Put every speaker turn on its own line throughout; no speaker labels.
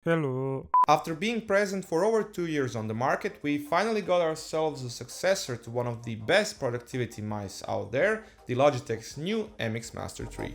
Hello.
After being present for over 2 years on the market, we finally got ourselves a successor to one of the best productivity mice out there, the Logitech's new MX Master 3.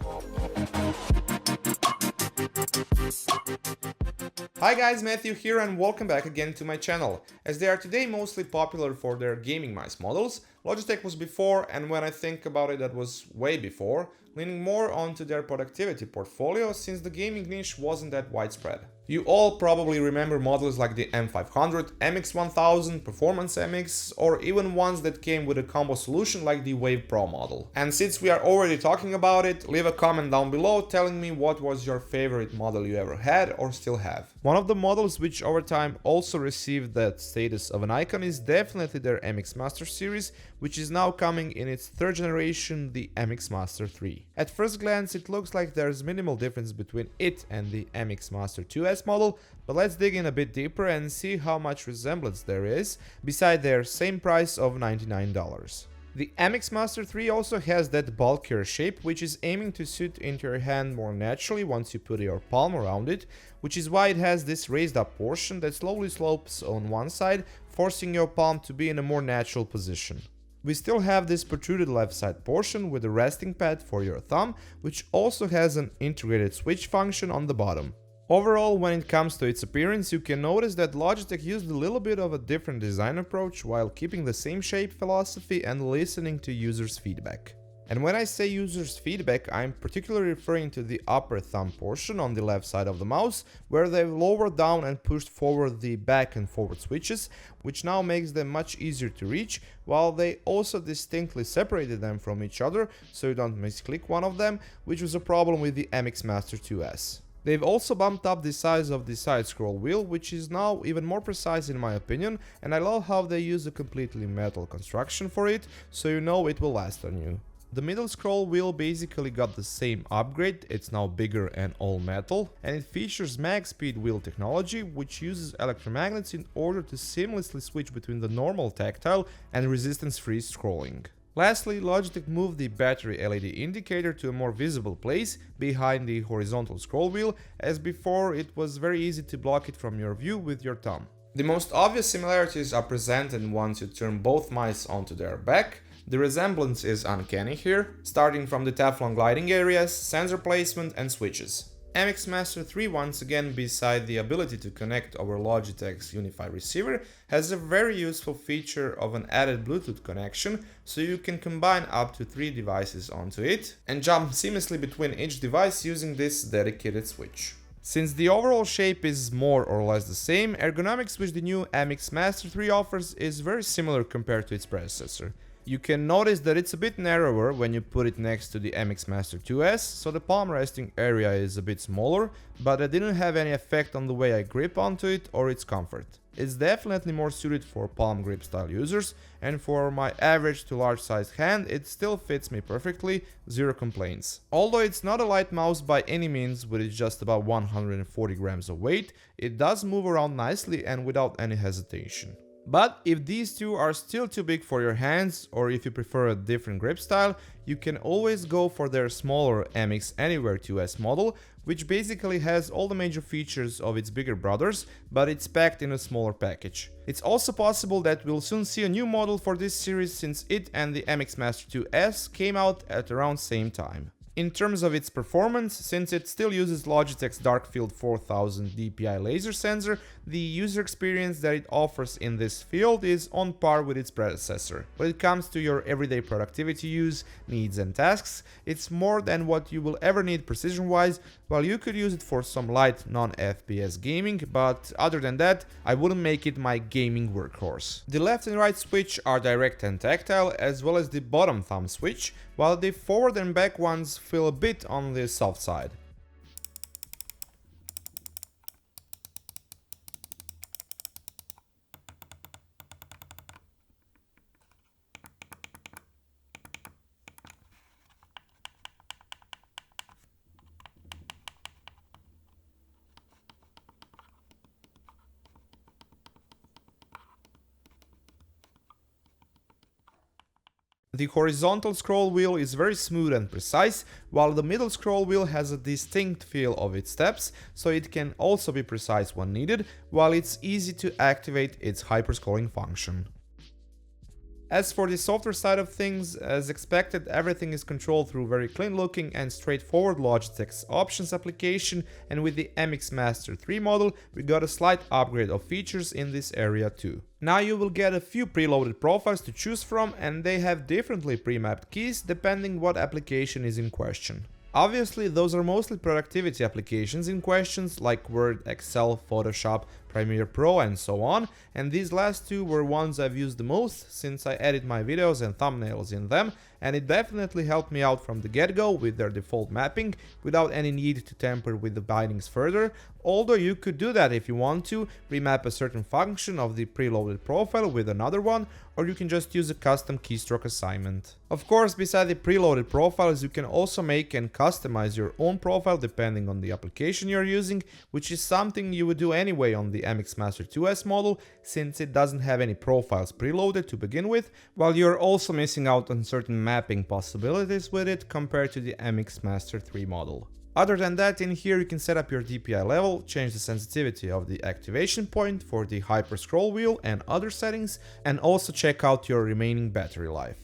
Hi guys, Matthew here and welcome back again to my channel. As they are today mostly popular for their gaming mice models, Logitech was before, and when I think about it that was way before, leaning more onto their productivity portfolio since the gaming niche wasn't that widespread. You all probably remember models like the M500, MX1000, Performance MX, or even ones that came with a combo solution like the Wave Pro model. And since we are already talking about it, leave a comment down below telling me what was your favorite model you ever had or still have. One of the models which over time also received that status of an icon is definitely their MX Master series, which is now coming in its third generation, the MX Master 3. At first glance it looks like there's minimal difference between it and the MX Master 2S model, but let's dig in a bit deeper and see how much resemblance there is, beside their same price of $99. The MX Master 3 also has that bulkier shape, which is aiming to suit into your hand more naturally once you put your palm around it, which is why it has this raised up portion that slowly slopes on one side, forcing your palm to be in a more natural position. We still have this protruded left side portion with a resting pad for your thumb, which also has an integrated switch function on the bottom. Overall, when it comes to its appearance, you can notice that Logitech used a little bit of a different design approach while keeping the same shape philosophy and listening to users' feedback. And when I say users' feedback, I'm particularly referring to the upper thumb portion on the left side of the mouse, where they've lowered down and pushed forward the back and forward switches, which now makes them much easier to reach, while they also distinctly separated them from each other so you don't misclick one of them, which was a problem with the MX Master 2S. They've also bumped up the size of the side scroll wheel, which is now even more precise in my opinion, and I love how they use a completely metal construction for it, so you know it will last on you. The middle scroll wheel basically got the same upgrade, it's now bigger and all metal, and it features mag speed wheel technology, which uses electromagnets in order to seamlessly switch between the normal tactile and resistance-free scrolling. Lastly, Logitech moved the battery LED indicator to a more visible place behind the horizontal scroll wheel, as before it was very easy to block it from your view with your thumb. The most obvious similarities are presented once you turn both mice onto their back. The resemblance is uncanny here, starting from the Teflon gliding areas, sensor placement and switches. MX Master 3, once again, beside the ability to connect over Logitech's Unify receiver, has a very useful feature of an added Bluetooth connection, so you can combine up to 3 devices onto it and jump seamlessly between each device using this dedicated switch. Since the overall shape is more or less the same, ergonomics which the new MX Master 3 offers is very similar compared to its predecessor. You can notice that it's a bit narrower when you put it next to the MX Master 2S, so the palm resting area is a bit smaller, but that didn't have any effect on the way I grip onto it or its comfort. It's definitely more suited for palm grip style users, and for my average to large sized hand it still fits me perfectly, zero complaints. Although it's not a light mouse by any means, with it's just about 140 grams of weight, it does move around nicely and without any hesitation. But if these two are still too big for your hands, or if you prefer a different grip style, you can always go for their smaller MX Anywhere 2S model, which basically has all the major features of its bigger brothers, but it's packed in a smaller package. It's also possible that we'll soon see a new model for this series, since it and the MX Master 2S came out at around same time. In terms of its performance, since it still uses Logitech's Darkfield 4000 DPI laser sensor, the user experience that it offers in this field is on par with its predecessor. When it comes to your everyday productivity use, needs and tasks, it's more than what you will ever need precision-wise, while you could use it for some light non-FPS gaming, but other than that, I wouldn't make it my gaming workhorse. The left and right switch are direct and tactile, as well as the bottom thumb switch, while the forward and back ones feel a bit on the soft side. The horizontal scroll wheel is very smooth and precise, while the middle scroll wheel has a distinct feel of its steps, so it can also be precise when needed, while it's easy to activate its hyperscrolling function. As for the software side of things, as expected, everything is controlled through very clean looking and straightforward Logitech's options application, and with the MX Master 3 model we got a slight upgrade of features in this area too. Now you will get a few preloaded profiles to choose from, and they have differently pre-mapped keys depending what application is in question. Obviously, those are mostly productivity applications in questions like Word, Excel, Photoshop, Premiere Pro and so on, and these last two were ones I've used the most since I edit my videos and thumbnails in them, and it definitely helped me out from the get-go with their default mapping without any need to tamper with the bindings further, although you could do that if you want to, remap a certain function of the preloaded profile with another one, or you can just use a custom keystroke assignment. Of course, beside the preloaded profiles, you can also make and customize your own profile depending on the application you're using, which is something you would do anyway on the MX Master 2S model, since it doesn't have any profiles preloaded to begin with, while you're also missing out on certain mapping possibilities with it compared to the MX Master 3 model. Other than that, in here you can set up your DPI level, change the sensitivity of the activation point for the hyper scroll wheel and other settings, and also check out your remaining battery life.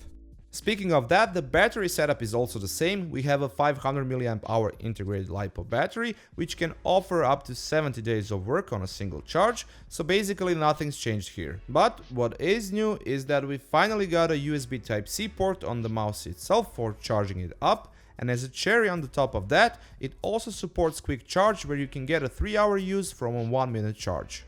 Speaking of that, the battery setup is also the same. We have a 500 mAh integrated LiPo battery, which can offer up to 70 days of work on a single charge, so basically nothing's changed here. But what is new is that we finally got a USB Type-C port on the mouse itself for charging it up, and as a cherry on the top of that, it also supports quick charge where you can get a 3-hour use from a 1-minute charge.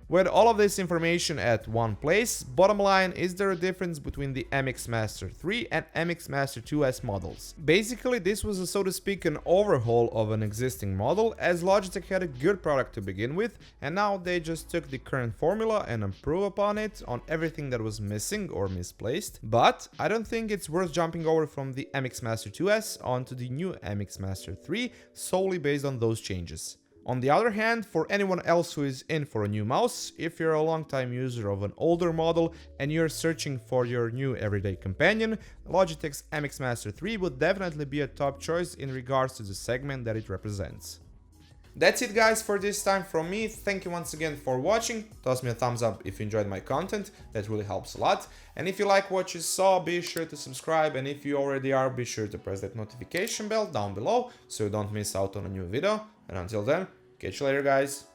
With all of this information at one place, bottom line, is there a difference between the MX Master 3 and MX Master 2S models? Basically, this was so to speak an overhaul of an existing model, as Logitech had a good product to begin with, and now they just took the current formula and improved upon it on everything that was missing or misplaced. But I don't think it's worth jumping over from the MX Master 2S onto the new MX Master 3 solely based on those changes. On the other hand, for anyone else who is in for a new mouse, if you're a long-time user of an older model and you're searching for your new everyday companion, Logitech's MX Master 3 would definitely be a top choice in regards to the segment that it represents. That's it guys for this time from me. Thank you once again for watching. Toss me a thumbs up if you enjoyed my content, that really helps a lot. And if you like what you saw, be sure to subscribe, and if you already are, be sure to press that notification bell down below so you don't miss out on a new video. And until then, catch you later guys.